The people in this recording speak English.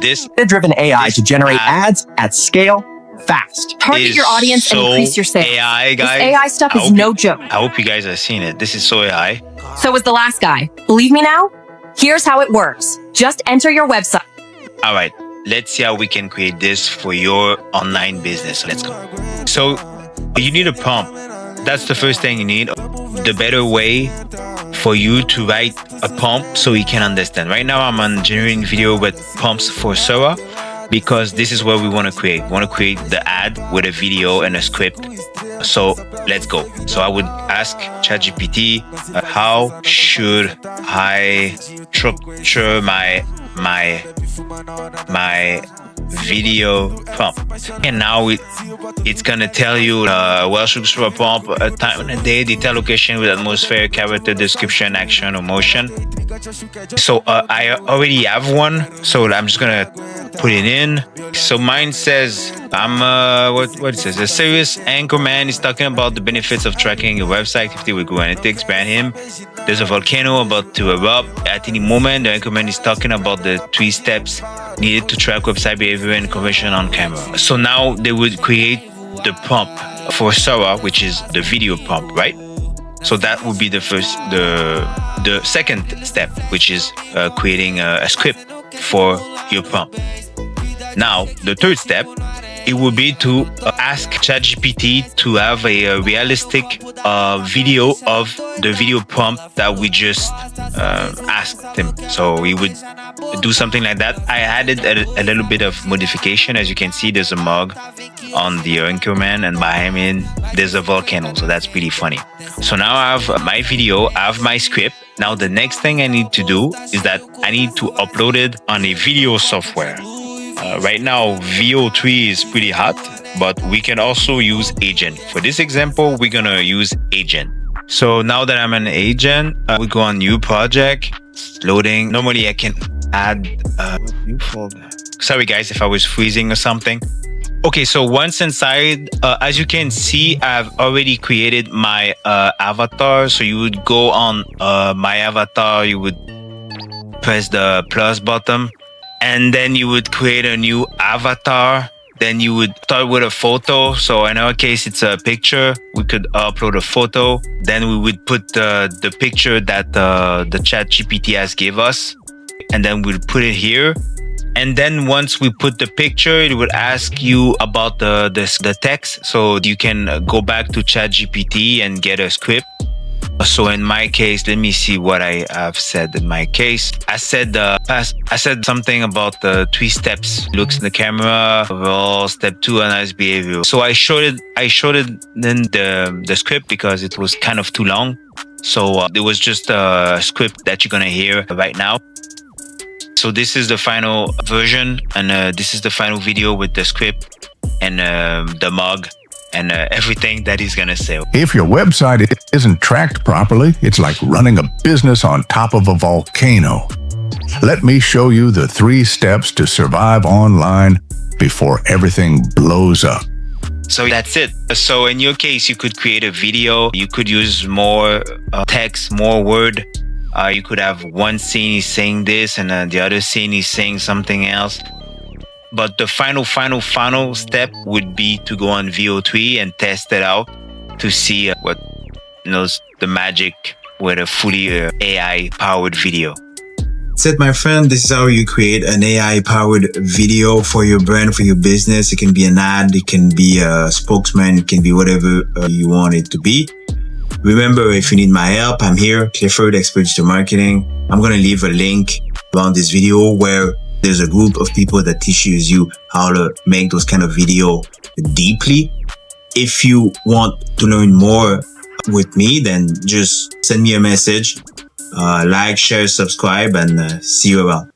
This data-driven AI to generate ads at scale fast. Target your audience and increase your sales. AI, guys. This AI stuff is no joke. I hope you guys have seen it. This is so AI. So was the last guy. Believe me now? Here's how it works. Just enter your website. All right, let's see how we can create this for your online business. Let's go. So you need a prompt. That's the first thing you need. The better way for you to write a prompt so you can understand. Right now, I'm on generating video with prompts for Sora because this is what we want to create. We want to create the ad with a video and a script. So let's go. So I would ask ChatGPT, how should I structure my video prompt? And now it's gonna tell you well structure a prompt, a time and a day, detail, location with atmosphere, character, description, action or motion. So I already have one, so I'm just gonna put it in. So mine says I'm what it says, a serious anchorman is talking about the benefits of tracking your website activity with Google Analytics. Behind him there's a volcano about to erupt at any moment. The anchorman is talking about the 3 steps needed to track website behavior and conversion on camera. So now they would create the prompt for Sora, which is the video prompt, right? So that would be the second step, which is creating a script for your prompt. Now, the third step, it would be to ask ChatGPT to have a realistic video of the video prompt that we just asked him. So we would do something like that. I added a little bit of modification. As you can see, there's a mug on the anchorman, and behind him there's a volcano. So that's pretty funny. So now I have my video, I have my script. Now the next thing I need to do is that I need to upload it on a video software. Right now, VO3 is pretty hot, but we can also use Heygen. For this example, we're gonna use Heygen. So now that I'm an Heygen, we go on new project, it's loading. Normally I can add new folder. Sorry guys if I was freezing or something. Okay, so once inside, as you can see, I've already created my avatar. So you would go on my avatar, you would press the plus button, and then you would create a new avatar. Then you would start with a photo. So in our case, it's a picture. We could upload a photo. Then we would put the picture that the ChatGPT has gave us, and then we'll put it here. And then once we put the picture, it would ask you about the text. So you can go back to ChatGPT and get a script. So in my case, let me see what I have said in my case. I said something about the 3 steps. Looks in the camera, overall, step 2, analyze behavior. So I showed it in the script because it was kind of too long. So it was just a script that you're gonna hear right now. So this is the final version, and this is the final video with the script and the mug and everything that he's gonna say. If your website isn't tracked properly, it's like running a business on top of a volcano. Let me show you the 3 steps to survive online before everything blows up. So that's it. So in your case, you could create a video, you could use more text, more word. You could have one scene he's saying this and the other scene he's saying something else. But the final step would be to go on VO3 and test it out to see what knows the magic with a fully AI powered video. That's it, my friend. This is how you create an AI powered video for your brand, for your business. It can be an ad, it can be a spokesman, it can be whatever you want it to be. Remember, if you need my help, I'm here, Clifford, Expert Digital Marketing. I'm going to leave a link around this video where there's a group of people that teaches you how to make those kind of video deeply. If you want to learn more with me, then just send me a message, like, share, subscribe, and see you around.